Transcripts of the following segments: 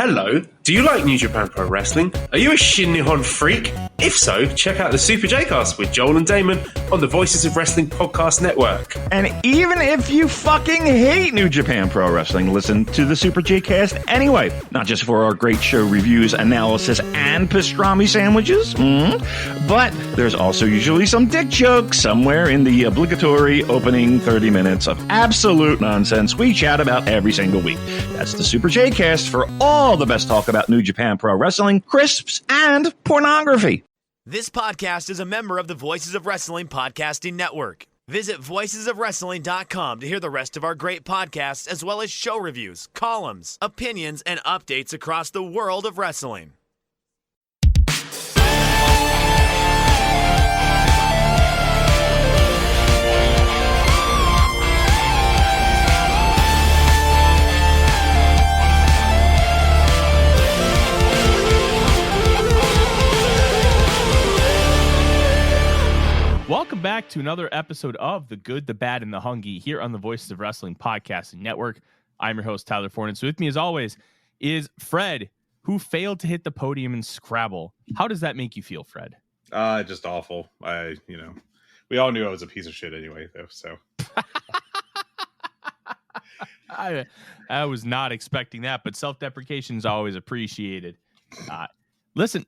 Hello, do you like New Japan Pro Wrestling? Are you a Shin Nihon freak? If so, check out the Super J-Cast with Joel and Damon on the Voices of Wrestling podcast network. And even if you fucking hate New Japan Pro Wrestling, listen to the Super J-Cast anyway. Not just for our great show reviews, analysis, and pastrami sandwiches, but there's also usually some dick jokes somewhere in the obligatory opening 30 minutes of absolute nonsense we chat about every single week. That's the Super J-Cast for all the best talk about New Japan Pro Wrestling, crisps, and pornography. This podcast is a member of the Voices of Wrestling podcasting network. Visit voicesofwrestling.com to hear the rest of our great podcasts, as well as show reviews, columns, opinions, and updates across the world of wrestling. Welcome back to another episode of The Good, the Bad, and the Hungee here on the Voices of Wrestling podcasting network. I'm your host, Tyler Fornin. So with me, as always, is Fred, who failed to hit the podium in Scrabble. How does that make you feel, Fred? Just awful. We all knew I was a piece of shit anyway, though, so. I was not expecting that, but self-deprecation is always appreciated. Listen,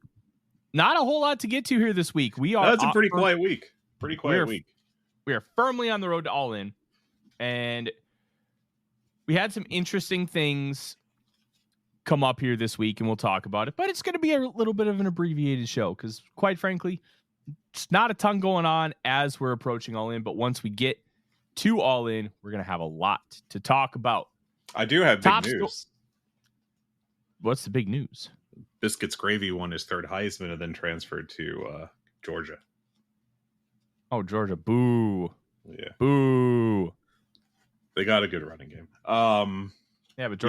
not a whole lot to get to here this week. That's a pretty quiet week. We are firmly on the road to All In, and we had some interesting things come up here this week, and we'll talk about it. But it's going to be a little bit of an abbreviated show because, quite frankly, it's not a ton going on as we're approaching All In. But once we get to All In, we're going to have a lot to talk about. I do have big news. What's the big news? Biscuits Gravy won his third Heisman and then transferred to Georgia. Oh, Georgia. Boo. Yeah. Boo. They got a good running game. Yeah, but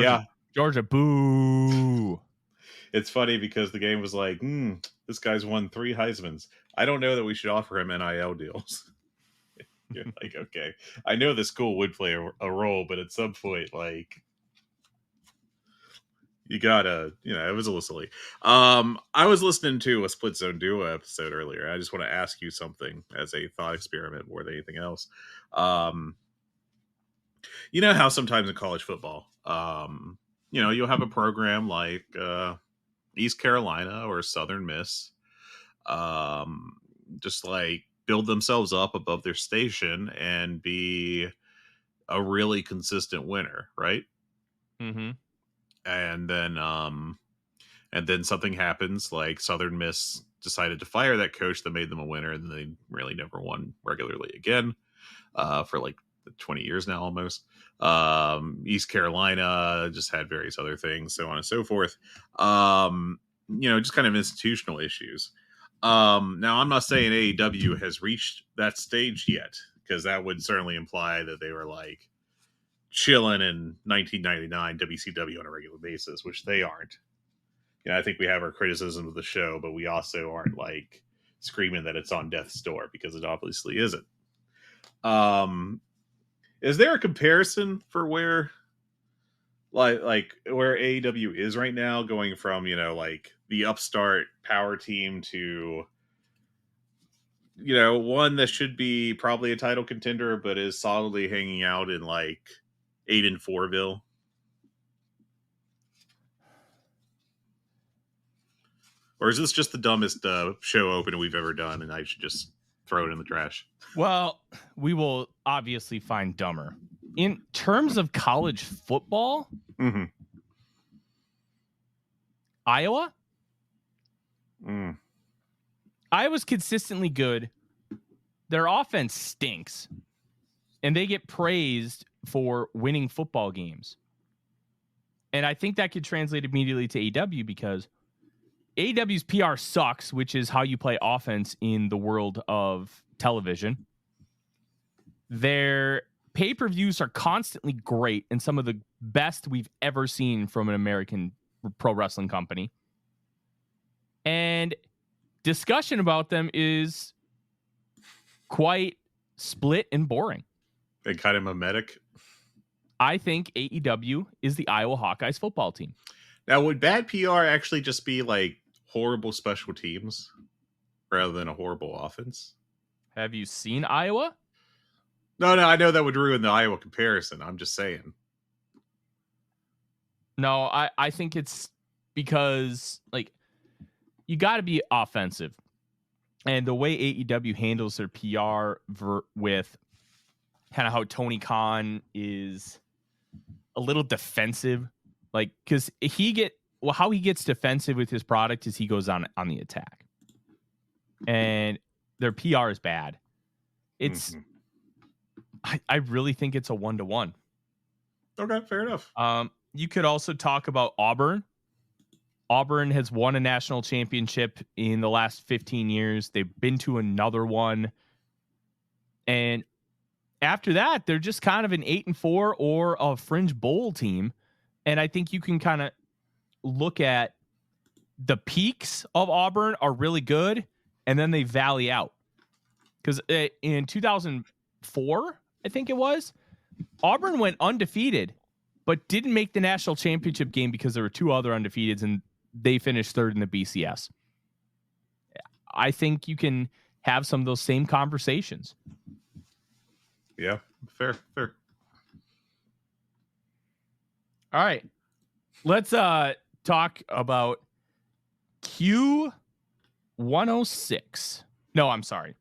Georgia, boo. It's funny because the game was like, this guy's won 3 Heismans. I don't know that we should offer him NIL deals. You're like, okay. I know the school would play a role, but at some point, like, you gotta, it was a little silly. I was listening to a Split Zone Duo episode earlier. I just want to ask you something as a thought experiment more than anything else. You know how sometimes in college football, you'll have a program like East Carolina or Southern Miss, just like build themselves up above their station and be a really consistent winner, right? Mm-hmm. And then something happens, like Southern Miss decided to fire that coach that made them a winner, and they really never won regularly again for like 20 years now almost. East Carolina just had various other things, so on and so forth. Just kind of institutional issues. Now, I'm not saying AEW has reached that stage yet, because that would certainly imply that they were like chilling in 1999 WCW on a regular basis, which they aren't. I think we have our criticism of the show, but we also aren't like screaming that it's on death's door, because it obviously isn't. Is there a comparison for where like where AEW is right now, going from, like the upstart power team to, one that should be probably a title contender, but is solidly hanging out in like 8-4ville? Or is this just the dumbest show opener we've ever done, and I should just throw it in the trash? Well, we will obviously find dumber. In terms of college football, Iowa? Iowa's consistently good. Their offense stinks, and they get praised for winning football games. And I think that could translate immediately to AEW, because AEW's PR sucks, which is how you play offense in the world of television. Their pay-per-views are constantly great and some of the best we've ever seen from an American pro wrestling company. And discussion about them is quite split and boring. And kind of mimetic. I think AEW is the Iowa Hawkeyes football team. Now, would bad PR actually just be like horrible special teams rather than a horrible offense? Have you seen Iowa? No, I know that would ruin the Iowa comparison. I'm just saying. No, I think it's because like you got to be offensive, and the way AEW handles their PR with kind of how Tony Khan is a little defensive, like because how he gets defensive with his product is he goes on the attack, and their PR is bad. It's I really think it's a 1-to-1. Okay, fair enough. You could also talk about Auburn. Auburn has won a national championship in the last 15 years. They've been to another one. And after that, they're just kind of an 8-4 or a fringe bowl team. And I think you can kind of look at the peaks of Auburn are really good, and then they valley out. Because in 2004, I think it was, Auburn went undefeated, but didn't make the national championship game because there were two other undefeateds, and they finished third in the BCS. I think you can have some of those same conversations. Yeah, fair. All right. Let's talk about Q106. No, I'm sorry.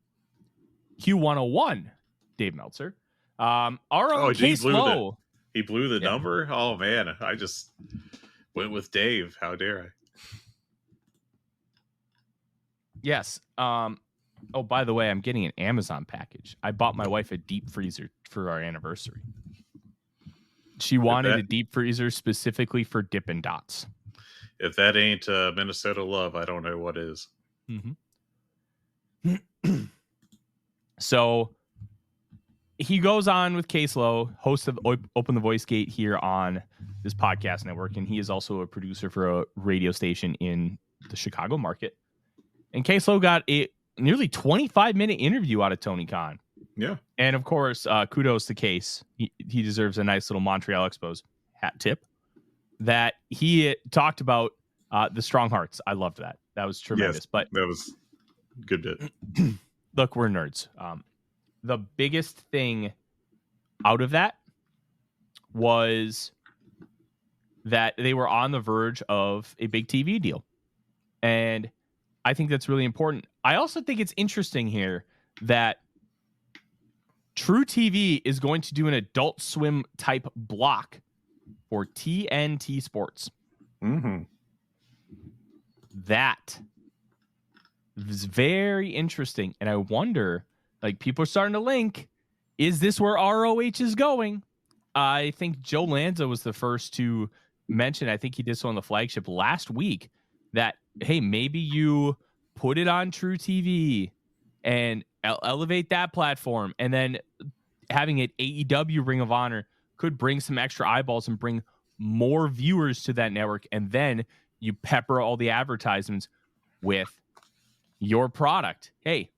Q101, Dave Meltzer. Our own Case Low. He blew the number? Oh, man. I just went with Dave. How dare I? Yes. Oh, by the way, I'm getting an Amazon package. I bought my wife a deep freezer for our anniversary. She wanted a deep freezer specifically for Dippin' Dots. If that ain't Minnesota love, I don't know what is. Mm-hmm. So he goes on with Case Low, host of Open the Voice Gate here on this podcast network, and he is also a producer for a radio station in the Chicago market. And Case Low got a nearly 25-minute interview out of Tony Khan. Yeah. And of course, kudos to Case. He deserves a nice little Montreal Expos hat tip that he talked about the Strong Hearts. I loved that. That was tremendous. Yes, but that was good bit. Look, we're nerds. The biggest thing out of that was that they were on the verge of a big TV deal. And I think that's really important. I also think it's interesting here that True TV is going to do an Adult Swim type block for TNT Sports. Mm-hmm. That is very interesting. And I wonder, like, people are starting to link, is this where ROH is going? I think Joe Lanza was the first to mention, I think he did so on the flagship last week, that, hey, maybe you put it on True TV and elevate that platform, and then having it AEW Ring of Honor could bring some extra eyeballs and bring more viewers to that network, and then you pepper all the advertisements with your product. Hey,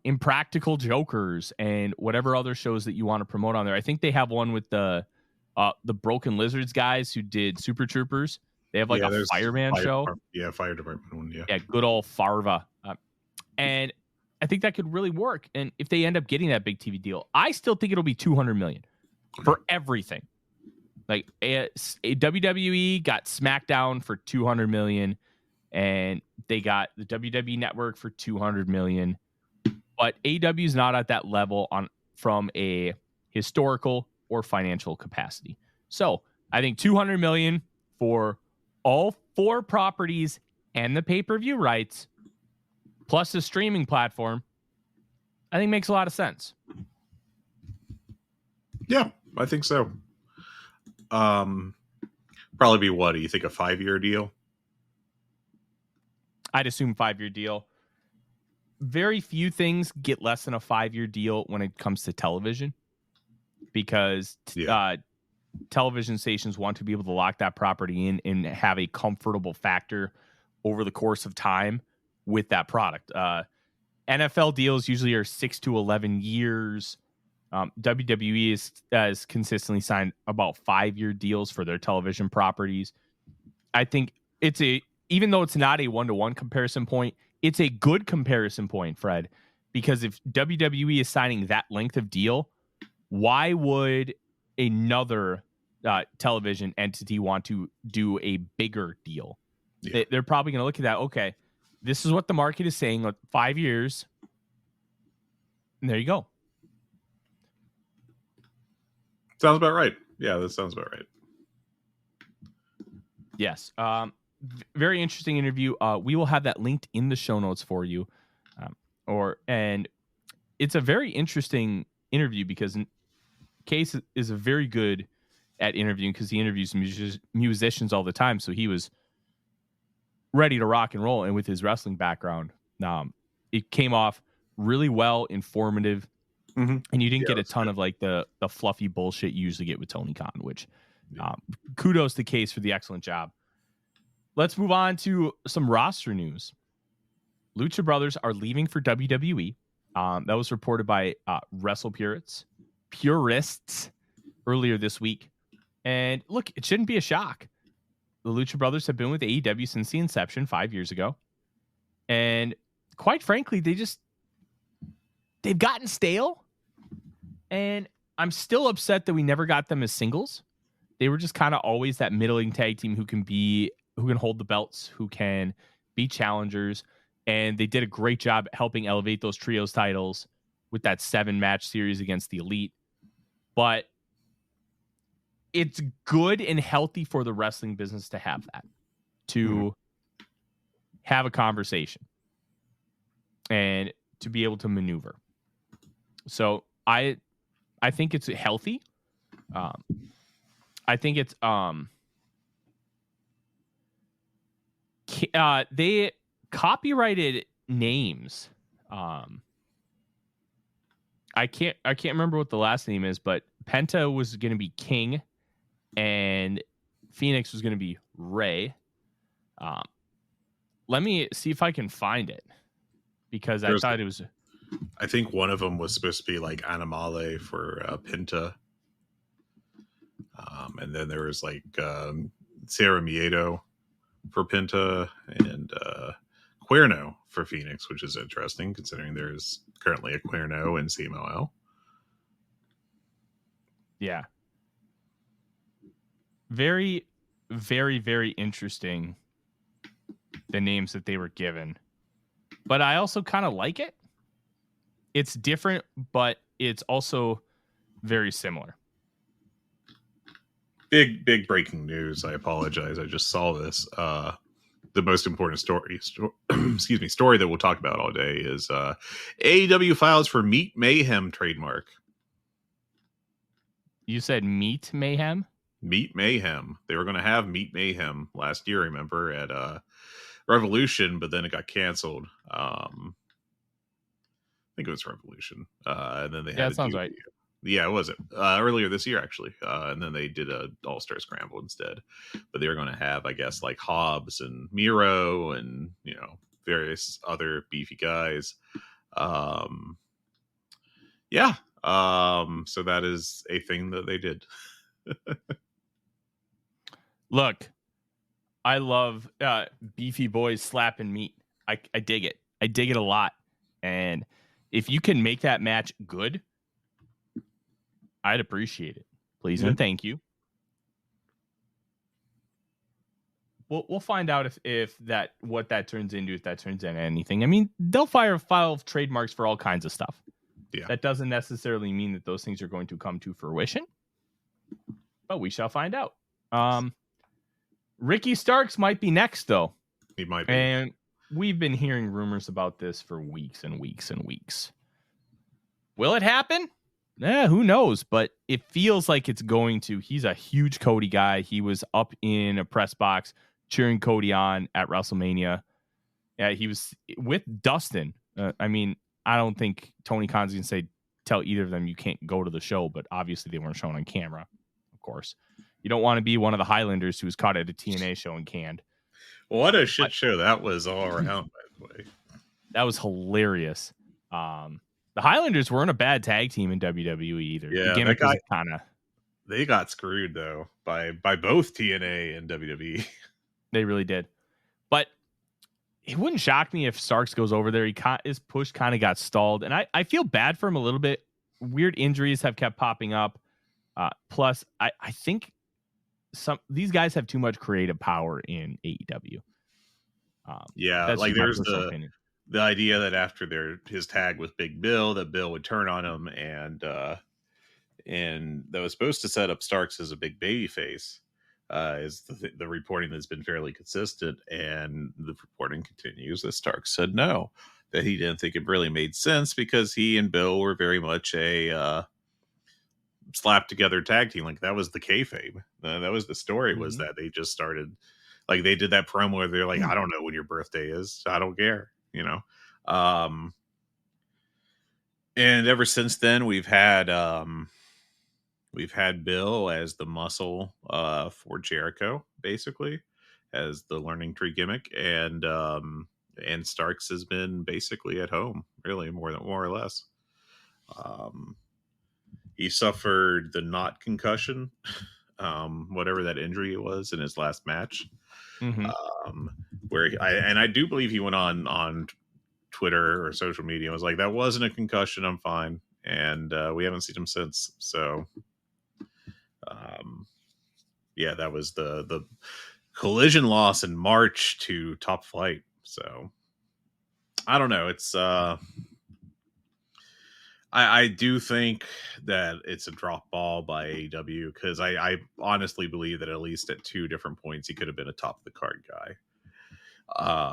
Impractical Jokers and whatever other shows that you want to promote on there. I think they have one with the Broken Lizards guys who did Super Troopers. They have like a fireman show. Fire department one. Yeah, good old Farva. And I think that could really work. And if they end up getting that big TV deal, I still think it'll be $200 million for everything. Like a WWE got SmackDown for $200 million, and they got the WWE Network for $200 million. But AEW is not at that level from a historical or financial capacity. So I think $200 million for all 4 properties and the pay-per-view rights, plus the streaming platform, I think makes a lot of sense. Yeah, I think so. Probably be what? Do you think a 5-year deal? I'd assume 5-year deal. Very few things get less than a 5-year deal when it comes to television, because television stations want to be able to lock that property in and have a comfortable factor over the course of time with that product. NFL deals usually are 6 to 11 years. WWE has consistently signed about 5-year deals for their television properties. I think even though it's not a 1-to-1 comparison point, it's a good comparison point, Fred, because if WWE is signing that length of deal, why would another television entity want to do a bigger deal? Yeah. They're probably going to look at that. Okay, this is what the market is saying. 5 years. And there you go. Sounds about right. Yeah, that sounds about right. Yes. Very interesting interview. We will have that linked in the show notes for you. And it's a very interesting interview because Case is very good at interviewing because he interviews musicians all the time. So he was ready to rock and roll. And with his wrestling background, it came off really well, informative. Mm-hmm. And you didn't get a ton of like the fluffy bullshit you usually get with Tony Khan, which kudos to Case for the excellent job. Let's move on to some roster news. Lucha Brothers are leaving for WWE. That was reported by Wrestle Purists earlier this week. And look, it shouldn't be a shock. The Lucha Brothers have been with AEW since the inception 5 years ago. And quite frankly, they've gotten stale. And I'm still upset that we never got them as singles. They were just kind of always that middling tag team who can hold the belts, who can be challengers. And they did a great job helping elevate those trios titles with that 7-match series against the Elite. But it's good and healthy for the wrestling business to have that, to have a conversation and to be able to maneuver. So I think it's healthy. I think it's they copyrighted names. I can't remember what the last name is, but Penta was going to be King and Phoenix was going to be Ray. Let me see if I can find it because I thought it was. I think one of them was supposed to be like Animale for Penta. And then there was like Sarah Miedo for Penta and Cuerno for Phoenix, which is interesting considering there's currently a Cuerno in CMLL. Yeah. Very, very, very interesting, the names that they were given. But I also kind of like it. It's different, but it's also very similar. Big breaking news. I apologize. I just saw this. The most important story that we'll talk about all day is AEW files for Meat Mayhem trademark. You said Meat Mayhem? Meat Mayhem. They were going to have Meat Mayhem last year, remember, at Revolution, but then it got canceled. I think it was Revolution. And then they had that sounds right. Yeah, it was earlier this year, actually. And then they did a All-Star Scramble instead. But they were going to have, I guess, like Hobbs and Miro and, various other beefy guys. Yeah. So that is a thing that they did. Look, I love beefy boys slapping meat. I dig it. I dig it a lot. And if you can make that match good, I'd appreciate it. Please and thank you. We'll find out if what that turns into, if that turns into anything. I mean, they'll file trademarks for all kinds of stuff. Yeah. That doesn't necessarily mean that those things are going to come to fruition, but we shall find out. Ricky Starks might be next, though. He might be. And we've been hearing rumors about this for weeks and weeks and weeks. Will it happen? Who knows? But it feels like it's going to. He's a huge Cody guy. He was up in a press box cheering Cody on at WrestleMania. Yeah, he was with Dustin. I mean, I don't think Tony Khan's going to tell either of them you can't go to the show, but obviously they weren't shown on camera, of course. You don't want to be one of the Highlanders who was caught at a TNA show and canned. What a shit show that was all around, by the way. That was hilarious. The Highlanders weren't a bad tag team in WWE either. Yeah, the gimmick was kind of. They got screwed though by both TNA and WWE. They really did. But it wouldn't shock me if Starks goes over there. His push kind of got stalled. And I feel bad for him a little bit. Weird injuries have kept popping up. Plus, I think these guys have too much creative power in AEW. That's like there's the idea that after his tag with Big Bill, that Bill would turn on him, and that was supposed to set up Starks as a big baby face. Is the reporting that's been fairly consistent, and the reporting continues that Starks said no, that he didn't think it really made sense because he and Bill were very much a slapped together tag team. Like that was the kayfabe. That was the story. Was that they just started, like they did that promo where they're like, I don't know when your birthday is, I don't care, and ever since then we've had Bill as the muscle for Jericho, basically as the learning tree gimmick, and Starks has been basically at home, really more or less. He suffered the not concussion, whatever that injury it was in his last match. Where I do believe he went on Twitter or social media and was like, that wasn't a concussion, I'm fine. And we haven't seen him since. So that was the collision loss in March to Top Flight. So I don't know. It's I do think that it's a drop ball by AEW because I honestly believe that at least at two different points he could have been a top of the card guy.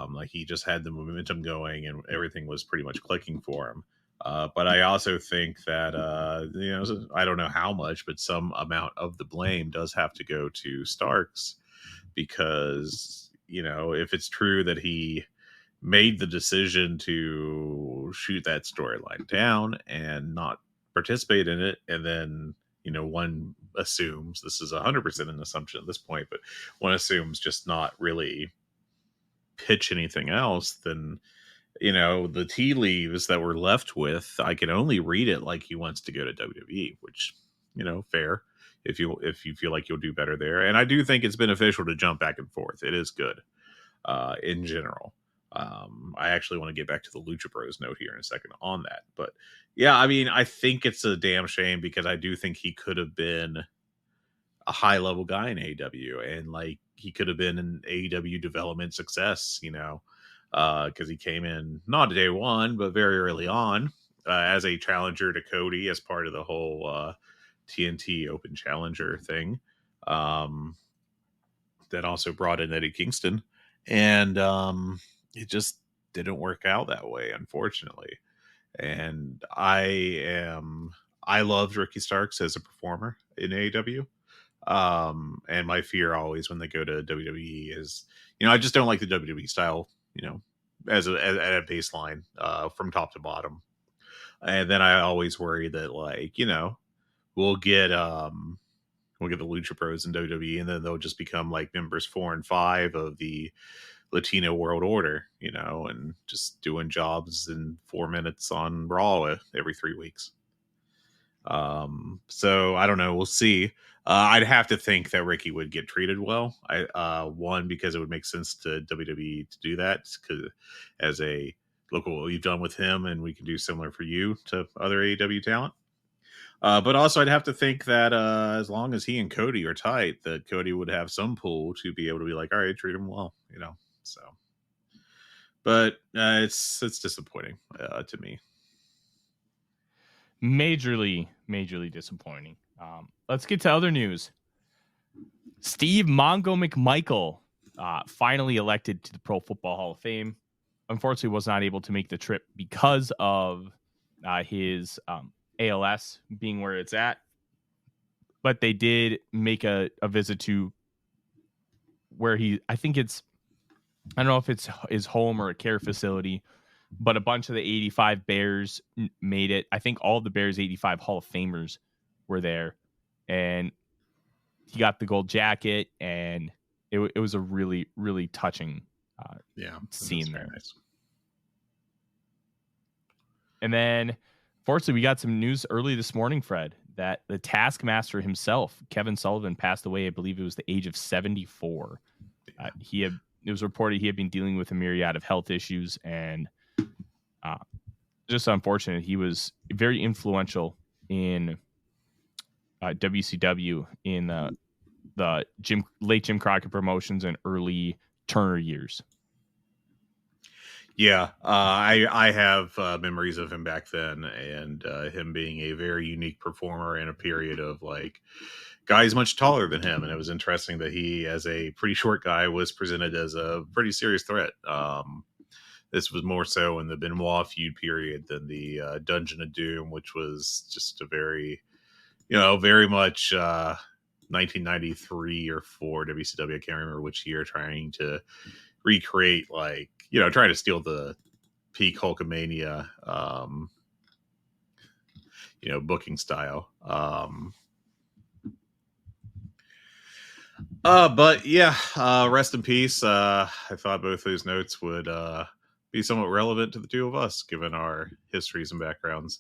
Like he just had the momentum going and everything was pretty much clicking for him. But I also think that I don't know how much, but some amount of the blame does have to go to Starks because if it's true that he made the decision to shoot that storyline down and not participate in it, and then one assumes, this is 100% an assumption at this point, but one assumes just not really pitch anything else, then the tea leaves that we're left with, I can only read it like he wants to go to WWE, which fair if you feel like you'll do better there. And I do think it's beneficial to jump back and forth. It is good in general. I actually want to get back to the Lucha Bros note here in a second on that. But yeah, I mean, I think it's a damn shame because I do think he could have been a high level guy in AEW, and like he could have been an AEW development success, because he came in not day one, but very early on as a challenger to Cody as part of the whole TNT Open Challenger thing. That also brought in Eddie Kingston, and it just didn't work out that way, unfortunately. And I loved Ricky Starks as a performer in AEW. And my fear always when they go to WWE is, I just don't like the WWE style, as a baseline, from top to bottom. And then I always worry that we'll get the Lucha Bros in WWE, and then they'll just become like members 4 and 5 of the Latino World Order, and just doing jobs in 4 minutes on Raw every 3 weeks. So I don't know. We'll see. I'd have to think that Ricky would get treated well. One, because it would make sense to WWE to do that, because as a look what we've done with him, and we can do similar for you to other AEW talent. But also, I'd have to think that as long as he and Cody are tight, that Cody would have some pull to be able to be like, all right, treat him well, So, but it's disappointing to me. Majorly disappointing. Let's get to other news. Steve Mongo McMichael finally elected to the Pro Football Hall of Fame. Unfortunately, was not able to make the trip because of his ALS being where it's at. But they did make a visit to where I don't know if it's his home or a care facility, but a bunch of the 85 Bears made it. I think all the Bears 85 Hall of Famers were there, and he got the gold jacket, and it was a really, really touching scene there. Nice. And then, fortunately, we got some news early this morning, Fred, that the Taskmaster himself, Kevin Sullivan, passed away. I believe it was the age of 74. It was reported he had been dealing with a myriad of health issues, and just unfortunate. He was very influential in WCW in the late Jim Crockett Promotions and early Turner years. Yeah, I have memories of him back then, and him being a very unique performer in a period of like guys much taller than him. And it was interesting that he, as a pretty short guy, was presented as a pretty serious threat. This was more so in the Benoit feud period than the Dungeon of Doom, which was just a very, very much 1993 or 4 WCW. I can't remember which year, trying to recreate, like, trying to steal the peak Hulkamania, booking style. But yeah, rest in peace. I thought both those notes would be somewhat relevant to the two of us, given our histories and backgrounds.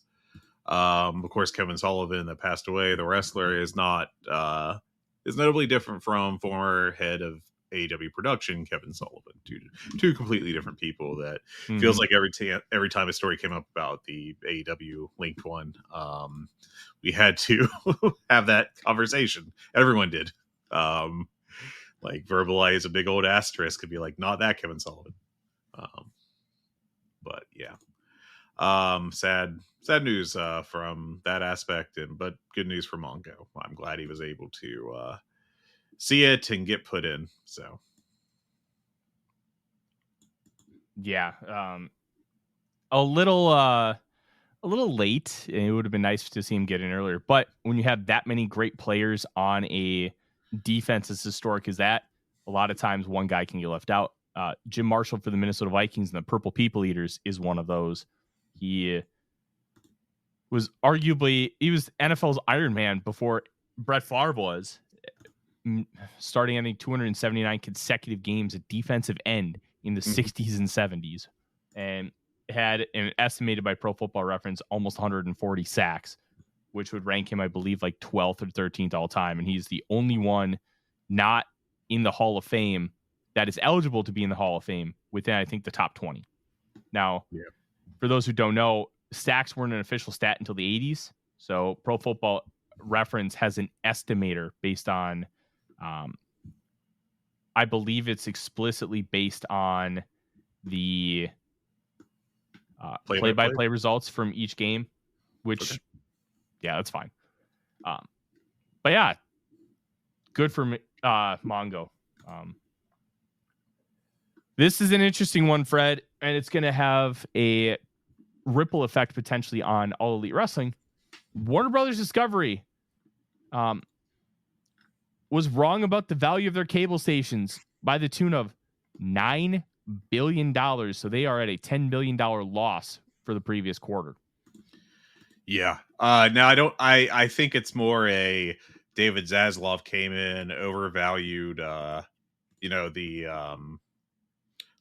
Of course, Kevin Sullivan, that passed away, the wrestler, is notably different from former head of AEW production Kevin Sullivan. Two completely different people. That feels like every time a story came up about the AEW linked one, we had to have that conversation. Everyone did. Like verbalize a big old asterisk and be like, not that Kevin Sullivan. But yeah, sad news from that aspect, but good news for Mongo. I'm glad he was able to see it and get put in. So yeah, a little late. It would have been nice to see him get in earlier, but when you have that many great players on a defense as historic as that, a lot of times one guy can get left out. Jim Marshall for the Minnesota Vikings and the Purple People Eaters is one of those. He was NFL's Iron Man before Brett Favre was, starting, I think, 279 consecutive games at defensive end in the 60s and 70s, and had an estimated by Pro Football Reference almost 140 sacks, which would rank him, I believe, like 12th or 13th all time. And he's the only one not in the Hall of Fame that is eligible to be in the Hall of Fame within, I think, the top 20. Now, for those who don't know, sacks weren't an official stat until the 80s. So Pro Football Reference has an estimator based on, I believe it's explicitly based on the play-by-play results from each game, which, yeah, that's fine. But yeah, good for Mongo. This is an interesting one, Fred, and it's going to have a ripple effect potentially on All Elite Wrestling. Warner Brothers Discovery was wrong about the value of their cable stations by the tune of $9 billion. So they are at a $10 billion loss for the previous quarter. Yeah. Now I think it's more a David Zaslav came in, overvalued,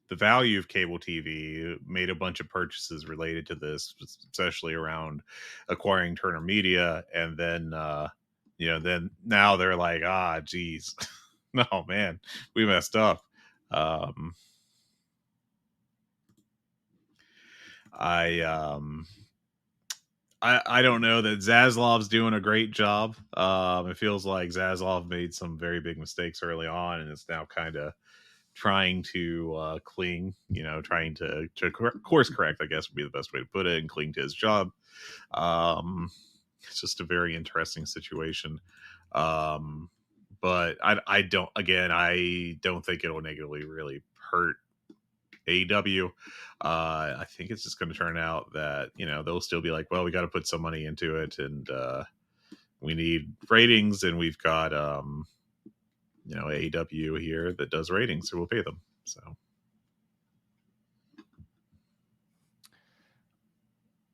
the value of cable TV, made a bunch of purchases related to this, especially around acquiring Turner Media. And then, then now they're like, geez, no, man, we messed up. I don't know that Zaslav's doing a great job. It feels like Zaslav made some very big mistakes early on, and it's now kind of trying to cling, trying to course correct, I guess would be the best way to put it, and cling to his job. It's just a very interesting situation. But I don't think it'll negatively really hurt AEW. I think it's just going to turn out that, they'll still be like, well, we got to put some money into it, and we need ratings, and we've got AEW here that does ratings, so we'll pay them. So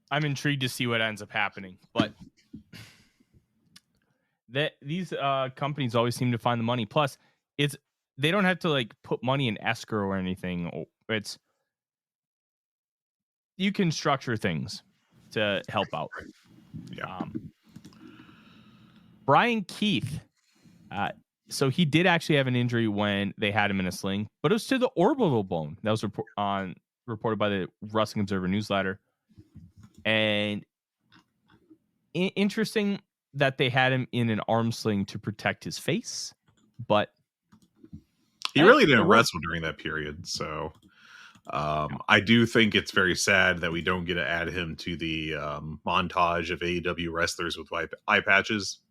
I'm intrigued to see what ends up happening, but these companies always seem to find the money. Plus, they don't have to like put money in escrow or anything. You can structure things to help out. Yeah. Brian Keith So he did actually have an injury when they had him in a sling, but it was to the orbital bone. That was reported by the Wrestling Observer newsletter. And interesting that they had him in an arm sling to protect his face, but he really didn't wrestle during that period. So I do think it's very sad that we don't get to add him to the montage of AEW wrestlers with eye patches.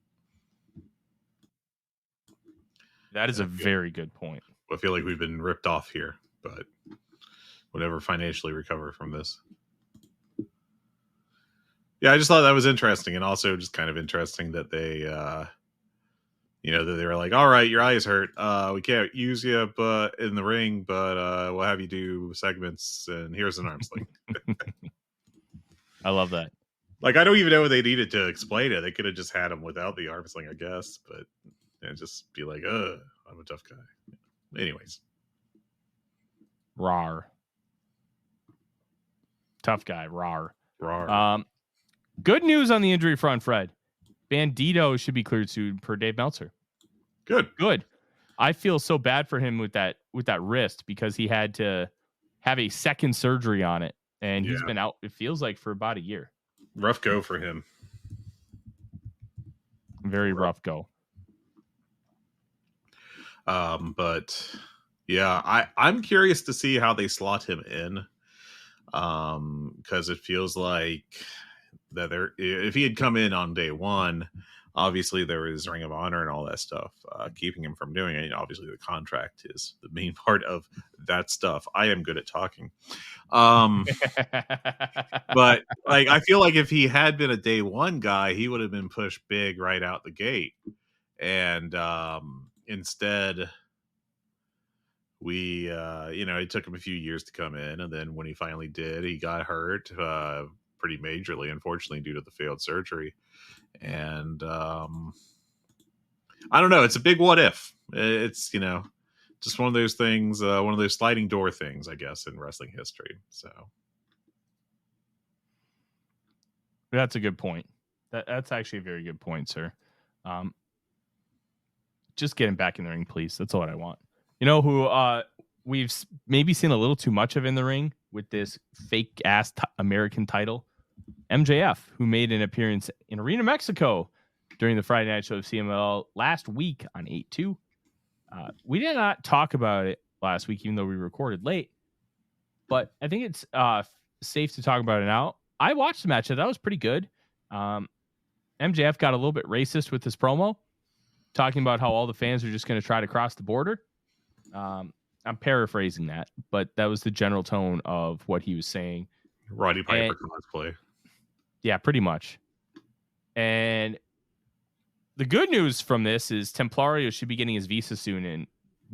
That is a very good point. I feel like we've been ripped off here, but we'll never financially recover from this. Yeah, I just thought that was interesting, and also just kind of interesting that they, that they were like, "All right, your eyes hurt. We can't use you, but in the ring, but we'll have you do segments, and here's an arm sling." I love that. Like, I don't even know what they needed to explain it. They could have just had him without the arm sling, I guess, but just be like, I'm a tough guy. Anyways. Rawr. Tough guy, rawr. Rawr. Good news on the injury front, Fred. Bandito should be cleared soon per Dave Meltzer. Good. I feel so bad for him with that wrist because he had to have a second surgery on it, and he's been out, it feels like, for about a year. Rough go for him. Very rough go. But yeah, I'm curious to see how they slot him in. Because it feels like that if he had come in on day one, obviously there was Ring of Honor and all that stuff, keeping him from doing it. Obviously the contract is the main part of that stuff. I am good at talking. But like, I feel like if he had been a day one guy, he would have been pushed big right out the gate. And, instead we, it took him a few years to come in. And then when he finally did, he got hurt, pretty majorly, unfortunately, due to the failed surgery. And I don't know. It's a big what if. It's, just one of those things, one of those sliding door things, I guess, in wrestling history. So that's a good point. That's actually a very good point, sir. Just get him back in the ring, please. That's all I want. You know who we've maybe seen a little too much of in the ring with this fake ass American title? MJF, who made an appearance in Arena Mexico during the Friday night show of CMLL last week on 8/2. We did not talk about it last week, even though we recorded late. But I think it's safe to talk about it now. I watched the match. That was pretty good. MJF got a little bit racist with his promo, talking about how all the fans are just going to try to cross the border. I'm paraphrasing that, but that was the general tone of what he was saying. Roddy Piper cosplay. Yeah, pretty much. And the good news from this is Templario should be getting his visa soon, and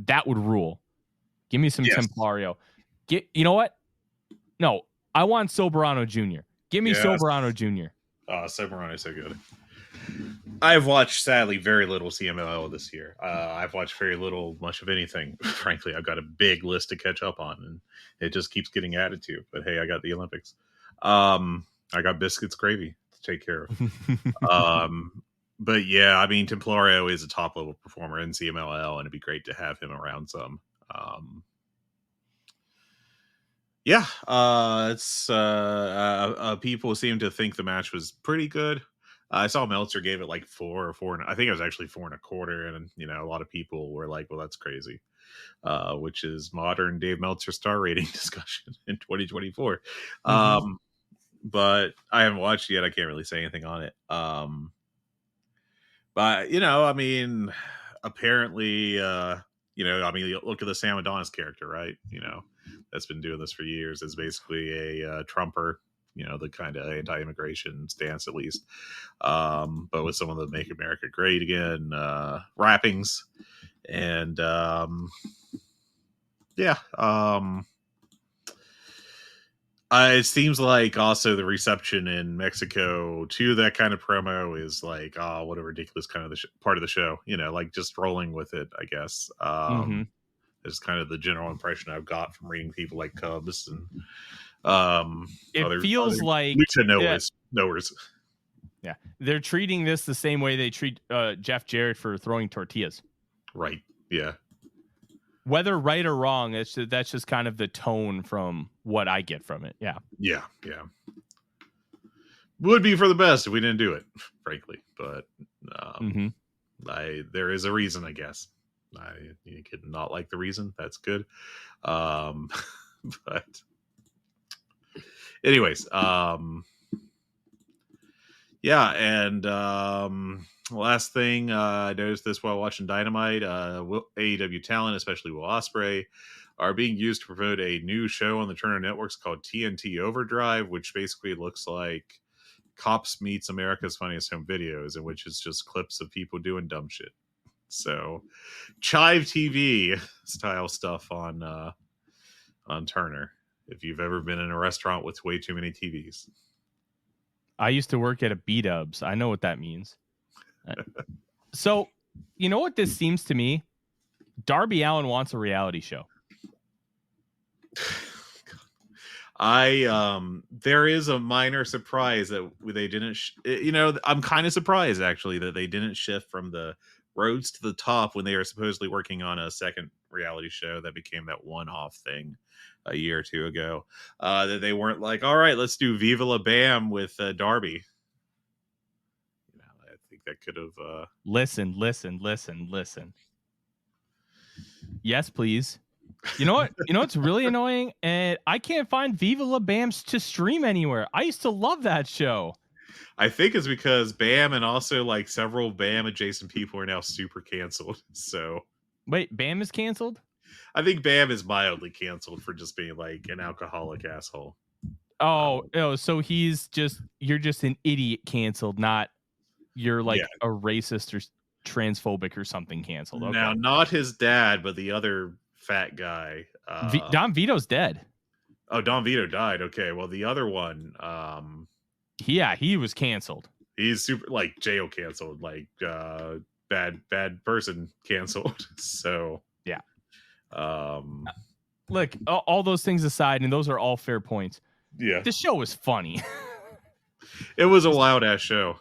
that would rule. Give me some Templario. You know what? No, I want Soberano Jr. Give me Soberano Jr. Soberano's so good. I've watched, sadly, very little CMLL this year. I've watched very much of anything. Frankly, I've got a big list to catch up on, and it just keeps getting added to. But hey, I got the Olympics. I got Biscuits Gravy to take care of. But yeah, I mean, Templario is a top level performer in CMLL, and it'd be great to have him around some. It's people seem to think the match was pretty good. I saw Meltzer gave it like 4 or 4. I think it was actually 4.25. And, a lot of people were like, well, that's crazy. Which is modern Dave Meltzer star rating discussion in 2024. But I haven't watched it yet. I can't really say anything on it. But, I mean, apparently, look at the Sam Adonis character, right? That's been doing this for years. Is basically a Trumper, the kind of anti-immigration stance, at least. But with some of the Make America Great Again wrappings. And it seems like also the reception in Mexico to that kind of promo is like, what a ridiculous kind of part of the show, like just rolling with it, I guess. Is kind of the general impression I've got from reading people like Cubs and it feels like knowers. Yeah, they're treating this the same way they treat Jeff Jarrett for throwing tortillas. Right. Yeah. Whether right or wrong, that's just kind of the tone from what I get from it. Yeah. Yeah. Yeah. Would be for the best if we didn't do it, frankly. But Mm-hmm. there is a reason, I guess. You could not like the reason. That's good. But anyways, yeah, and last thing, I noticed this while watching Dynamite. AEW talent, especially Will Ospreay, are being used to promote a new show on the Turner Networks called TNT Overdrive, which basically looks like Cops meets America's Funniest Home Videos, in which it's just clips of people doing dumb shit. So, Chive TV style stuff on Turner. If you've ever been in a restaurant with way too many TVs. I used to work at a B-Dubs. I know what that means. So, you know what this seems to me? Darby Allin wants a reality show. There is a minor surprise that they didn't I'm kind of surprised actually that they didn't shift from the roads to the top when they were supposedly working on a second reality show that became that one-off thing a year or two ago. That they weren't like, all right, let's do Viva La Bam with Darby. I think that could have Listen. Yes, please. You know what? You know what's really annoying? And I can't find Viva La Bams to stream anywhere. I used to love that show. I think it's because Bam and also like several Bam adjacent people are now super canceled. So wait, Bam is canceled? I think Bam is mildly canceled for just being like an alcoholic asshole. So you're just an idiot canceled, not you're like a racist or transphobic or something canceled. Okay. Now, not his dad, but the other fat guy. Don Vito's dead. Oh, Don Vito died. Okay, well, the other one, he was canceled. He's super like jail canceled, like bad person canceled. So yeah. Look, all those things aside, and those are all fair points. Yeah, the show was funny. It was a wild ass show.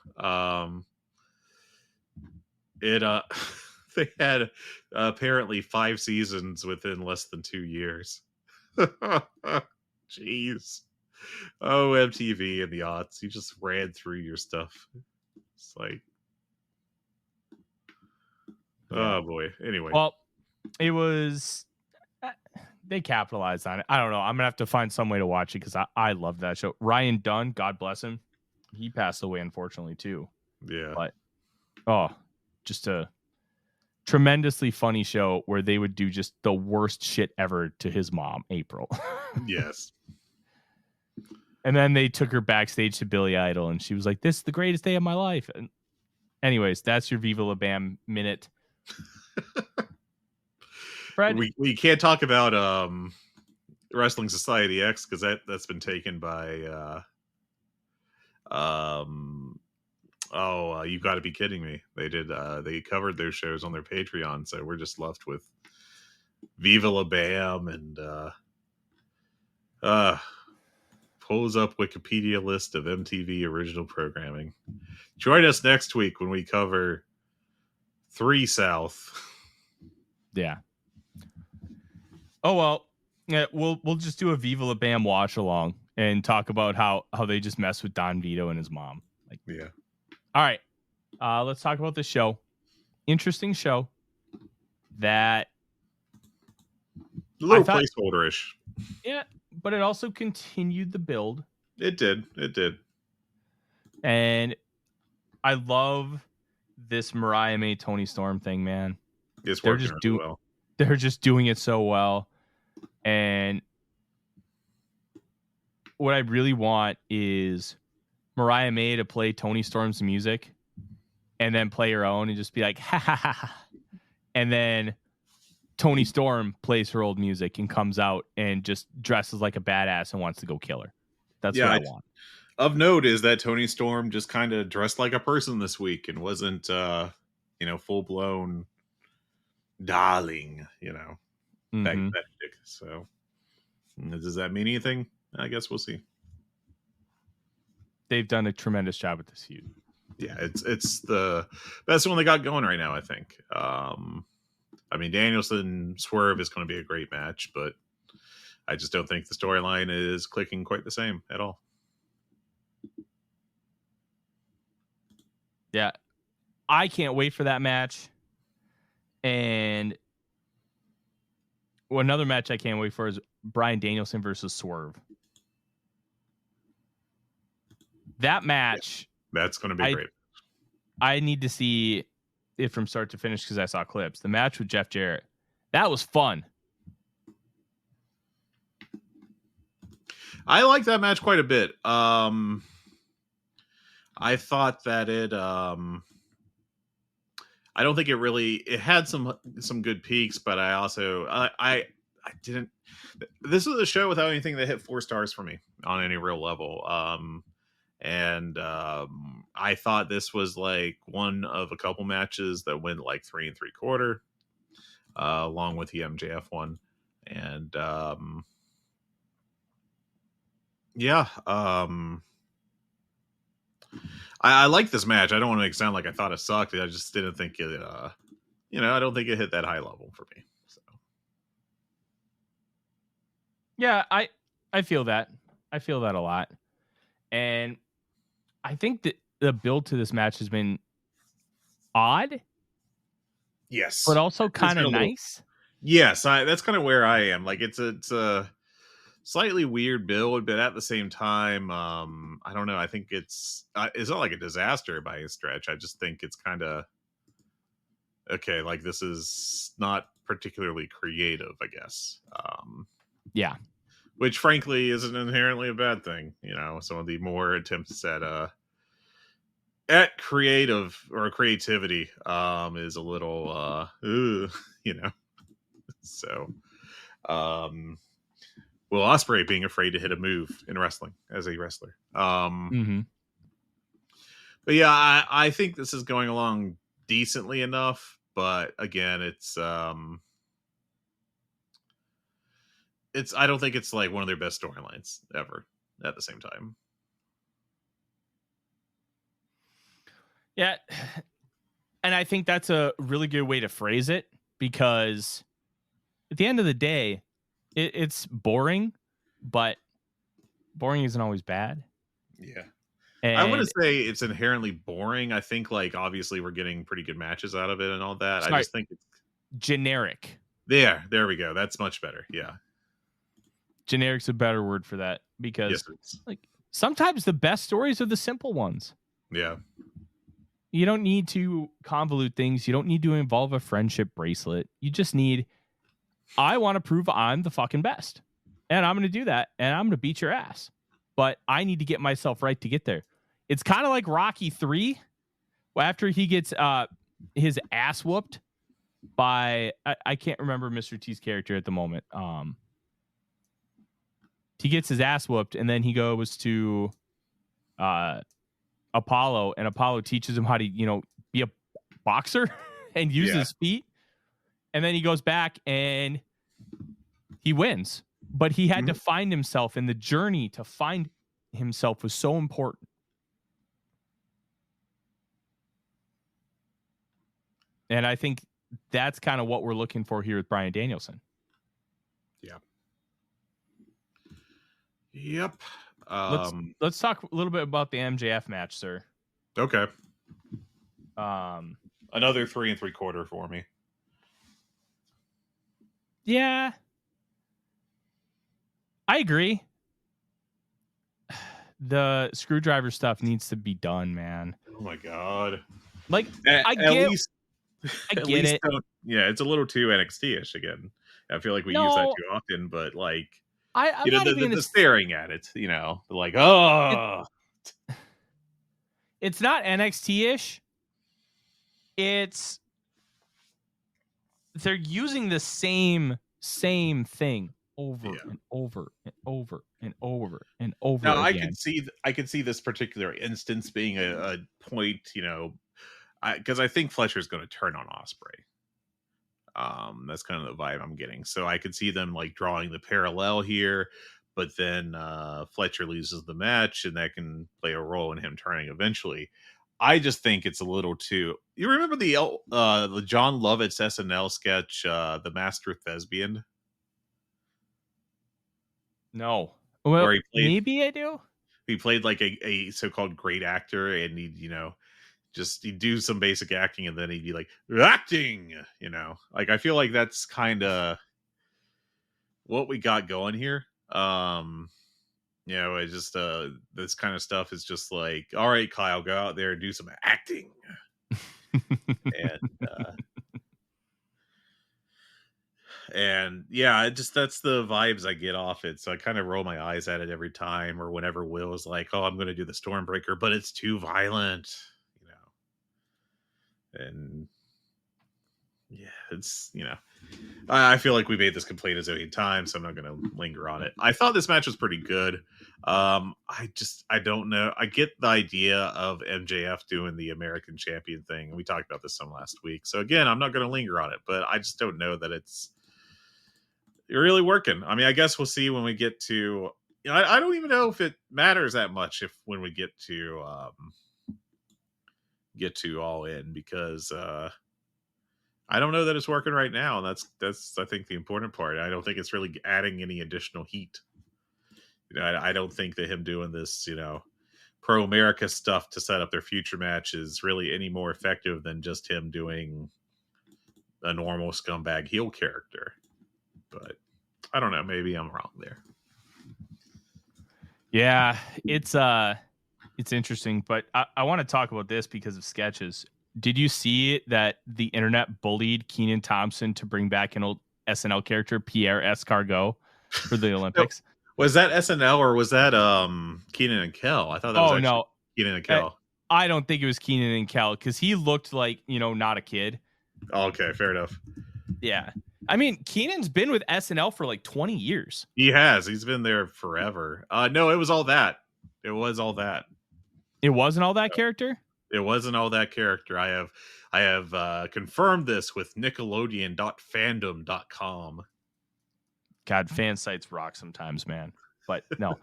They had apparently 5 seasons within less than 2 years. Jeez. Oh, MTV and the aughts. You just ran through your stuff. It's like, oh boy. Anyway. Well, it was, they capitalized on it. I don't know. I'm going to have to find some way to watch it because I love that show. Ryan Dunn, God bless him. He passed away, unfortunately, too. Yeah. But, just a tremendously funny show where they would do just the worst shit ever to his mom, April. Yes. And then they took her backstage to Billy Idol, and she was like, "This is the greatest day of my life." And anyways, that's your Viva La Bam minute. Fred, we can't talk about Wrestling Society X because that's been taken by you've got to be kidding me. They covered those shows on their Patreon, so we're just left with Viva La Bam and pulls up Wikipedia list of MTV original programming. Join us next week when we cover 3 South. Yeah. Oh well, yeah, we'll just do a Viva La Bam watch along and talk about how they just mess with Don Vito and his mom. Like, yeah. All right. Let's talk about the show. Interesting show that a little placeholder-ish. Yeah, but it also continued the build. It did. And I love this Mariah May Tony Storm thing, man. It's working really well. They're just doing it so well. And what I really want is Mariah May to play Tony Storm's music and then play her own and just be like, ha ha ha ha. And then Tony Storm plays her old music and comes out and just dresses like a badass and wants to go kill her. That's what I want. Of note is that Tony Storm just kind of dressed like a person this week and wasn't, full blown darling, magnetic. So does that mean anything? I guess we'll see. They've done a tremendous job with this feud. Yeah, it's the best one they got going right now, I think. I mean, Danielson Swerve is going to be a great match, but I just don't think the storyline is clicking quite the same at all. Yeah. I can't wait for that match. And another match I can't wait for is Bryan Danielson versus Swerve. That match, That's going to be great. I need to see it from start to finish because I saw clips. The match with Jeff Jarrett, that was fun. I like that match quite a bit. I thought that I don't think it had some good peaks, but I also I didn't. This was a show without anything that hit 4 stars for me on any real level. I thought this was like one of a couple matches that went like 3 3/4, along with the MJF one, and I like this match. I don't want to make it sound like I thought it sucked. I just didn't think it, I don't think it hit that high level for me. So. Yeah, I feel that. I feel that a lot. And I think that the build to this match has been odd. Yes. But also kind of nice. Yes, that's kind of where I am. Like it's a slightly weird build, but at the same time, I don't know. I think it's not like a disaster by a stretch. I just think it's kind of okay. Like this is not particularly creative, I guess. Yeah, which frankly isn't inherently a bad thing. Some of the more attempts at creative or creativity is a little so. Will Ospreay being afraid to hit a move in wrestling as a wrestler. But yeah, I think this is going along decently enough. But again, it's I don't think it's like one of their best storylines ever at the same time. Yeah. And I think that's a really good way to phrase it, because at the end of the day, it's boring, but boring isn't always bad. Yeah. And I wouldn't say it's inherently boring. I think like obviously we're getting pretty good matches out of it and all that. Sorry, I just think it's generic. There we go. That's much better. Yeah. Generic's a better word for that, because yes, like sometimes the best stories are the simple ones. Yeah. You don't need to convolute things. You don't need to involve a friendship bracelet. You just need, I want to prove I'm the fucking best. And I'm going to do that. And I'm going to beat your ass. But I need to get myself right to get there. It's kind of like Rocky 3. After he gets his ass whooped by, I can't remember Mr. T's character at the moment. He gets his ass whooped, and then he goes to Apollo, and Apollo teaches him how to, be a boxer and use his feet. And then he goes back and he wins. But he had to find himself, and the journey to find himself was so important. And I think that's kind of what we're looking for here with Bryan Danielson. Yeah. Yep. Let's talk a little bit about the MJF match, sir. Okay. Another 3 3/4 for me. Yeah. I agree. The screwdriver stuff needs to be done, man. Oh my god! Like I get it. Yeah, it's a little too NXT-ish again. I feel like we use that too often, but like, I'm not even the staring at it, like, oh, it's not NXT-ish. It's they're using the same thing over and over and over and over and over now, again. I could see this particular instance being a point, because I think Fletcher's going to turn on Ospreay. That's kind of the vibe I'm getting. So I could see them like drawing the parallel here, but then Fletcher loses the match, and that can play a role in him turning eventually. I just think it's a little too. You remember the John Lovett's SNL sketch, "The Master Thespian," No. Well, where maybe I do. he played like a so-called great actor, and he'd do some basic acting, and then he'd be like acting. Like I feel like that's kind of what we got going here. It just this kind of stuff is just like, all right, Kyle, go out there and do some acting. And yeah, that's the vibes I get off it. So I kind of roll my eyes at it every time, or whenever Will is like, "Oh, I'm going to do the Stormbreaker, but it's too violent," and yeah, it's I feel like we made this complaint a zillion times, so I'm not going to linger on it. I thought this match was pretty good. I don't know. I get the idea of MJF doing the American champion thing, and we talked about this some last week. So again, I'm not going to linger on it, but I just don't know that it's really working. I mean, I guess we'll see when we get to. I don't even know if it matters that much when we get to All In, because I don't know that it's working right now. And that's I think the important part. I don't think it's really adding any additional heat. I don't think that him doing this, pro America stuff to set up their future match is really any more effective than just him doing a normal scumbag heel character. But I don't know. Maybe I'm wrong there. Yeah, it's interesting, but I want to talk about this because of sketches. Did you see that the internet bullied Kenan Thompson to bring back an old SNL character, Pierre Escargot, for the Olympics? Was that SNL or was that Kenan and Kel? I thought that was actually Kenan and Kel. I don't think it was Kenan and Kel because he looked like, not a kid. Oh, okay, fair enough. Yeah. I mean, Kenan's been with SNL for like 20 years. He has. He's been there forever. No, it was all that. It was all that. It wasn't all that character? It wasn't all that character. I have confirmed this with Nickelodeon.fandom.com. God, fan sites rock sometimes, man. But no,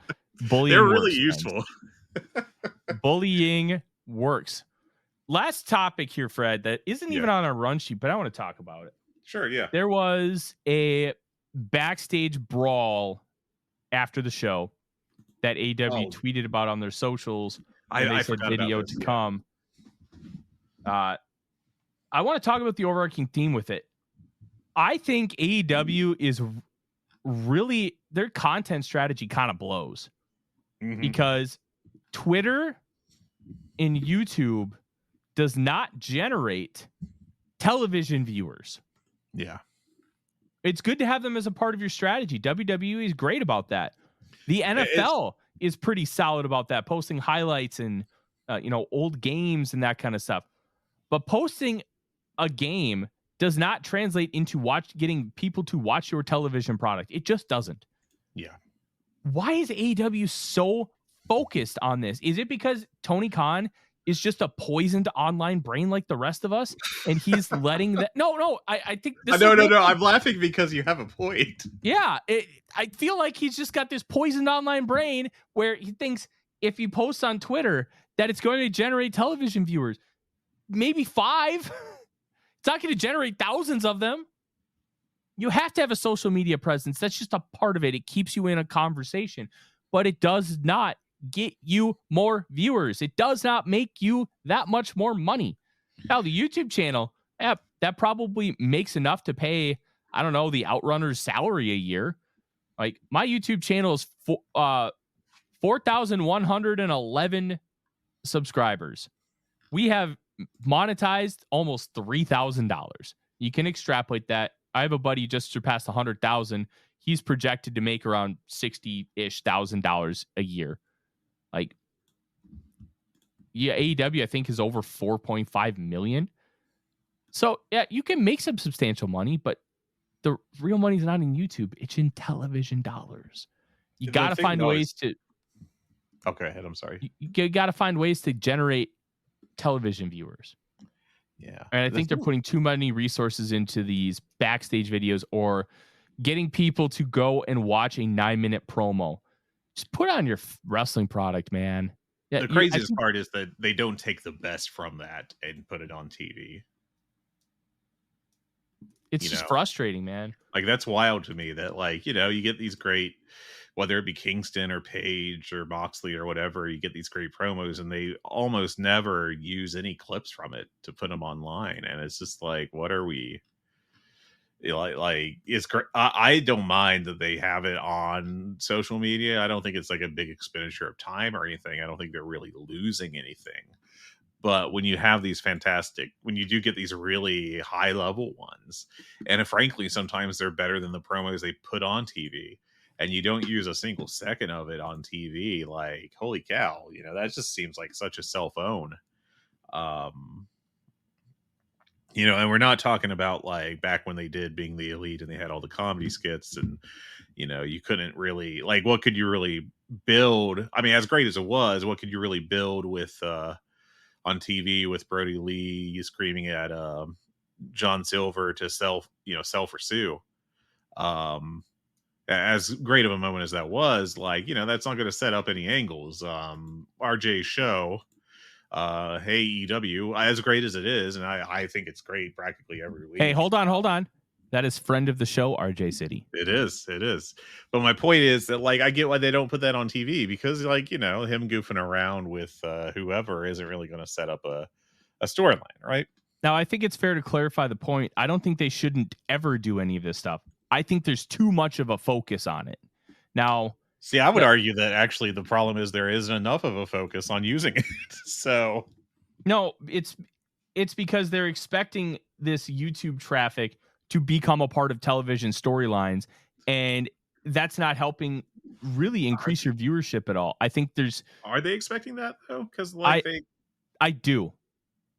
bullying. They're really useful. Bullying works. Last topic here, Fred, that isn't even on our run sheet, but I want to talk about it. Sure, yeah. There was a backstage brawl after the show that AEW tweeted about on their socials. And they said video to come. I want to talk about the overarching theme with it. I think AEW is really, their content strategy kind of blows because Twitter and YouTube does not generate television viewers. Yeah. It's good to have them as a part of your strategy. WWE is great about that. The NFL is pretty solid about that, posting highlights and old games and that kind of stuff. But posting a game does not translate into getting people to watch your television product. It just doesn't. Yeah. Why is AEW so focused on this? Is it because Tony Khan is just a poisoned online brain like the rest of us, and he's letting that? No. I think this. No. I'm laughing because you have a point. Yeah, I feel like he's just got this poisoned online brain where he thinks if he posts on Twitter that it's going to generate television viewers, maybe 5. It's not going to generate thousands of them. You have to have a social media presence. That's just a part of it. It keeps you in a conversation, but it does not get you more viewers. It does not make you that much more money. Now, the YouTube channel, that probably makes enough to pay, I don't know, the Outrunner's salary a year. Like, my YouTube channel is 4,111 subscribers. We have monetized almost $3,000. You can extrapolate that. I have a buddy just surpassed 100,000. He's projected to make around $60,000 a year. Like, yeah, AEW I think is over 4.5 million. So yeah, you can make some substantial money, but the real money's not in YouTube. It's in television dollars. You got to find ways to. Okay, ahead. I'm sorry. You got to find ways to generate television viewers. Yeah. And I think they're putting too many resources into these backstage videos or getting people to go and watch a 9-minute promo. Just put on your wrestling product, man. Yeah, The craziest part is that they don't take the best from that and put it on TV. it's just frustrating, man. Like, that's wild to me that, like, you get these great, whether it be Kingston or Page or Moxley or whatever, you get these great promos and they almost never use any clips from it to put them online. And it's just like, what are we like? It's great. I don't mind that they have it on social media. I don't think it's like a big expenditure of time or anything. I don't think they're really losing anything. But when you have these when you do get these really high level ones, and frankly, sometimes they're better than the promos they put on TV, and you don't use a single second of it on TV, like, holy cow, that just seems like such a cell phone. And we're not talking about like back when they did Being the Elite and they had all the comedy skits and, you couldn't really, like, what could you really build? I mean, as great as it was, what could you really build with, on TV with Brody Lee screaming at John Silver to sell for Sue. As great of a moment as that was, like, that's not going to set up any angles. RJ's show, hey EW, as great as it is, and I think it's great practically every week. Hey, hold on. That is friend of the show, RJ City. It is. But my point is that, like, I get why they don't put that on TV, because, like, him goofing around with whoever isn't really going to set up a storyline, right? Now, I think it's fair to clarify the point. I don't think they shouldn't ever do any of this stuff. I think there's too much of a focus on it. Now, see, I would argue that actually the problem is there isn't enough of a focus on using it. So, no, it's because they're expecting this YouTube traffic to become a part of television storylines, and that's not helping really increase your viewership at all. I think are they expecting that though? Because I do,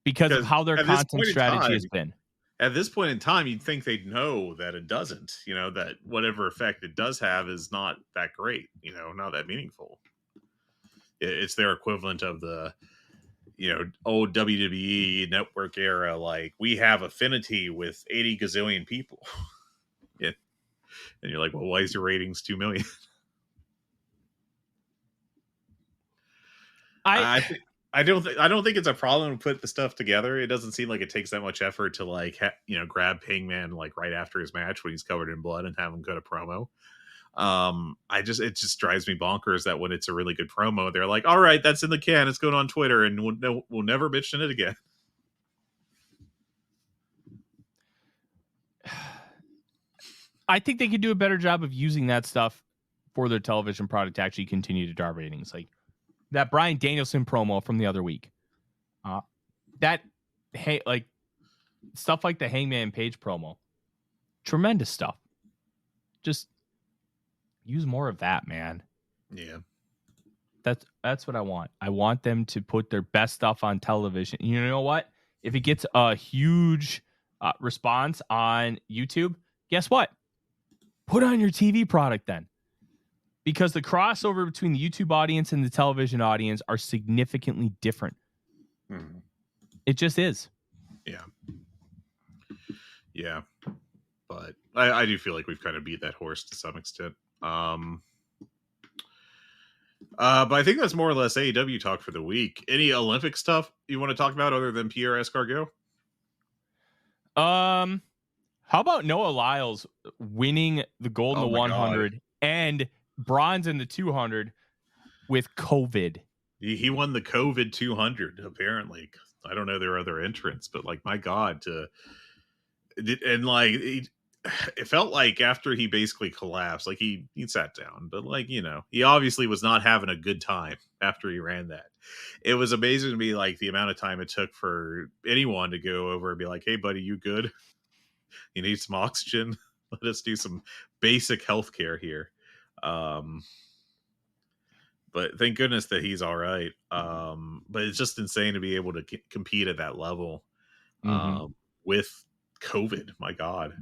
because of how their content strategy has been. At this point in time, you'd think they'd know that it doesn't, that whatever effect it does have is not that great, not that meaningful. It's their equivalent of the, old WWE network era. Like, we have affinity with 80 gazillion people. Yeah. And you're like, well, why is your ratings 2 million? I don't think it's a problem to put the stuff together. It doesn't seem like it takes that much effort to, like, grab Hangman like right after his match when he's covered in blood and have him cut a promo. It just drives me bonkers that when it's a really good promo, they're like, all right, that's in the can, it's going on Twitter, and we'll never mention it again. I think they could do a better job of using that stuff for their television product to actually continue to drive ratings. Like that Bryan Danielson promo from the other week. Like stuff like the Hangman Page promo. Tremendous stuff. Just use more of that, man. Yeah. That's what I want. I want them to put their best stuff on television. You know what? If it gets a huge response on YouTube, guess what? Put on your TV product then. Because the crossover between the YouTube audience and the television audience are significantly different. Mm-hmm. It just is. Yeah. Yeah. But I do feel like we've kind of beat that horse to some extent. But I think that's more or less AEW talk for the week. Any Olympic stuff you want to talk about other than Pierre Escargot? How about Noah Lyles winning the gold in the 100 God. And bronze in the 200 with COVID? He won the COVID 200, apparently. I don't know their other entrants, but, like, my God, and, like, it felt like after he basically collapsed, like he sat down, but, like, he obviously was not having a good time after he ran that. It was amazing to me, like, the amount of time it took for anyone to go over and be like, hey buddy, you good? You need some oxygen? Let us do some basic healthcare here. But thank goodness that he's all right. But it's just insane to be able to compete at that level with COVID. My God.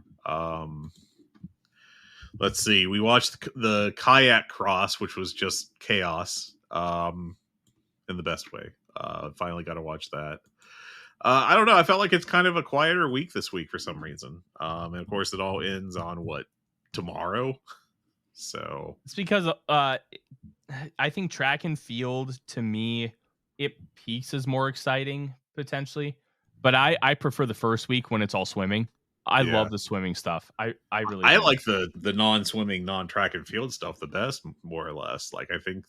Let's see. We watched the kayak cross, which was just chaos in the best way. Finally got to watch that. I don't know. I felt like it's kind of a quieter week this week for some reason. And of course, it all ends on tomorrow. So it's because I think track and field to me it peaks as more exciting potentially. But I prefer the first week when it's all swimming. I love the swimming stuff. I really I do. like the non-swimming, non-track and field stuff the best, more or less. Like, I think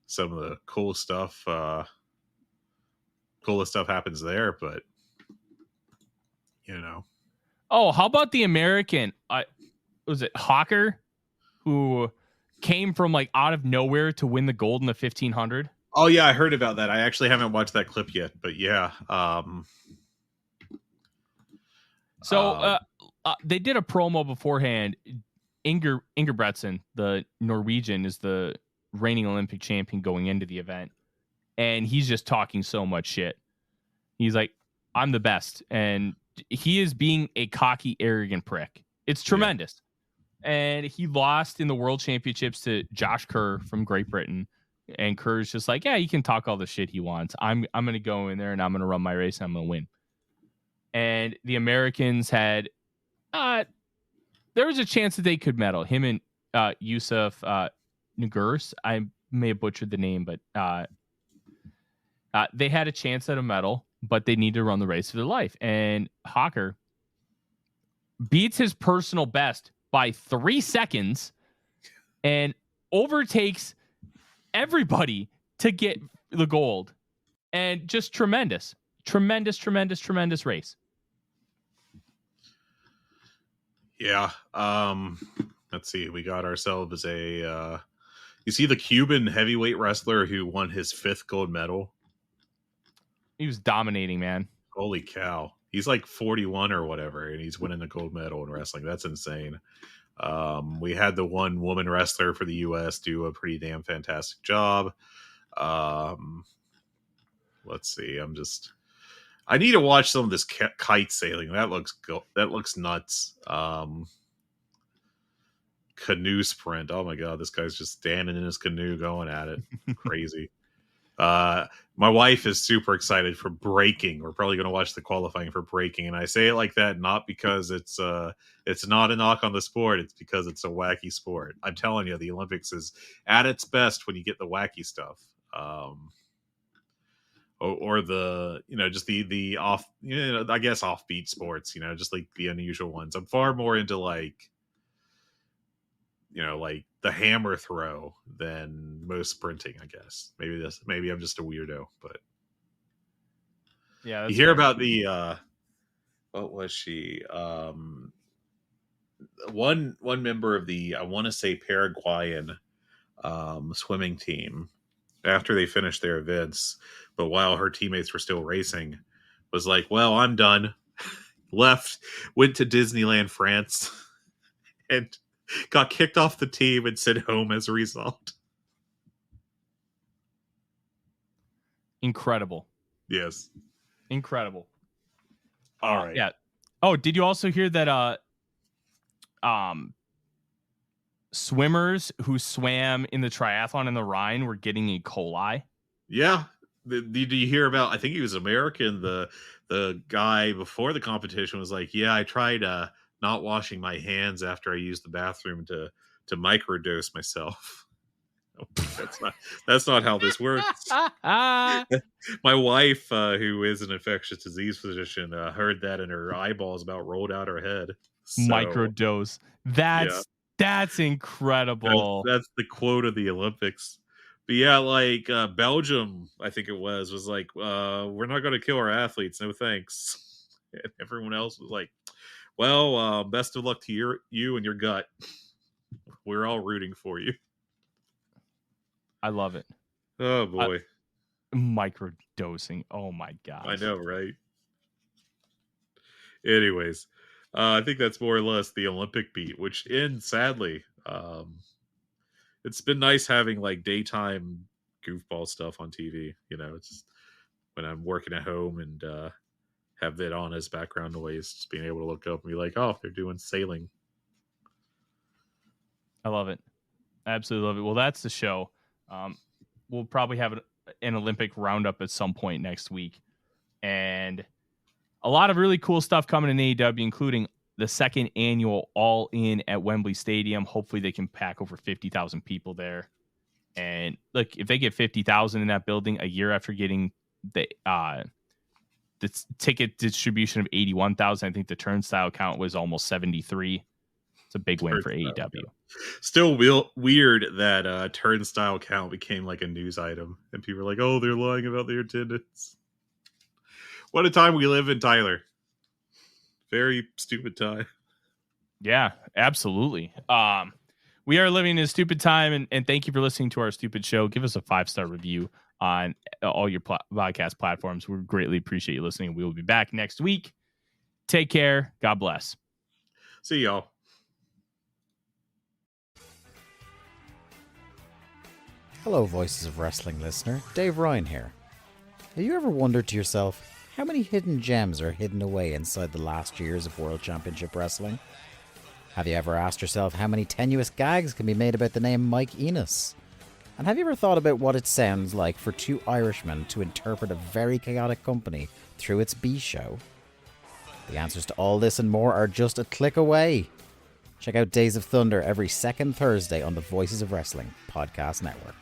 some of the coolest stuff happens there, but Oh, how about the American? Was it Hawker, who came from like out of nowhere to win the gold in the 1500? Oh yeah, I heard about that. I actually haven't watched that clip yet, but yeah. They did a promo beforehand. Ingebrigtsen, the Norwegian, is the reigning Olympic champion going into the event, and he's just talking so much shit. He's like, "I'm the best," and he is being a cocky, arrogant prick. It's tremendous. Yeah. And he lost in the World Championships to Josh Kerr from Great Britain. And Kerr's just like, yeah, he can talk all the shit he wants. I'm going to go in there and I'm going to run my race and I'm going to win. And the Americans had, there was a chance that they could medal. Him and Yusuf Nugurs, I may have butchered the name, but they had a chance at a medal, but they need to run the race for their life. And Hawker beats his personal best by 3 seconds and overtakes everybody to get the gold. And just tremendous race. Yeah. Let's see. We got ourselves you see the Cuban heavyweight wrestler who won his 5th gold medal? He was dominating, man. Holy cow. He's like 41 or whatever, and he's winning a gold medal in wrestling. That's insane. We had the one woman wrestler for the U.S. do a pretty damn fantastic job. Let's see. I need to watch some of this kite sailing. That looks nuts. Canoe sprint. Oh my God. This guy's just standing in his canoe going at it. Crazy. My wife is super excited for breaking. We're probably going to watch the qualifying for breaking. And I say it like that, not because it's not a knock on the sport. It's because it's a wacky sport. I'm telling you, the Olympics is at its best when you get the wacky stuff. Or the, just the off, I guess offbeat sports, just like the unusual ones. I'm far more into like the hammer throw than most sprinting, I guess. Maybe I'm just a weirdo, but yeah, you hear about the what was she? One member of the, I want to say, Paraguayan swimming team, after they finished their events, but while her teammates were still racing, was like, well, I'm done. Left, went to Disneyland, France, and got kicked off the team and sent home as a result. Incredible. Yes. Incredible. All right. Yeah. Oh, did you also hear that swimmers who swam in the triathlon in the Rhine were getting E. coli? Yeah. Did you hear about, I think he was American, the guy before the competition was like, yeah, I tried not washing my hands after I used the bathroom to microdose myself. That's not how this works. My wife, who is an infectious disease physician, heard that and her eyeballs about rolled out her head. So, microdose. That's incredible. That's the quote of the Olympics. But yeah, like Belgium, I think it was like, we're not going to kill our athletes. No thanks. And everyone else was like, well, best of luck to you and your gut. We're all rooting for you. I love it. Oh, boy. Microdosing. Oh, my God. I know, right? Anyways, I think that's more or less the Olympic beat, which ends sadly. It's been nice having like daytime goofball stuff on TV. It's just when I'm working at home and have that on as background noise, just being able to look up and be like, oh, they're doing sailing. I love it. Absolutely love it. Well, that's the show. We'll probably have an Olympic roundup at some point next week. And a lot of really cool stuff coming in AEW, including the second annual All In at Wembley Stadium. Hopefully they can pack over 50,000 people there. And look, if they get 50,000 in that building a year after getting the ticket distribution of 81,000, I think the turnstile count was almost 73. It's a big win for AEW. Still weird that turnstile count became like a news item, and people are like, "Oh, they're lying about their attendance." What a time we live in, Tyler. Very stupid time. Yeah, absolutely. We are living in a stupid time, and thank you for listening to our stupid show. Give us a 5-star review on all your podcast platforms. We greatly appreciate you listening. We will be back next week. Take care. God bless. See y'all. Hello, Voices of Wrestling listener. Dave Ryan here. Have you ever wondered to yourself how many hidden gems are hidden away inside the last years of World Championship Wrestling? Have you ever asked yourself how many tenuous gags can be made about the name Mike Enos? And have you ever thought about what it sounds like for two Irishmen to interpret a very chaotic company through its B show? The answers to all this and more are just a click away. Check out Days of Thunder every second Thursday on the Voices of Wrestling Podcast Network.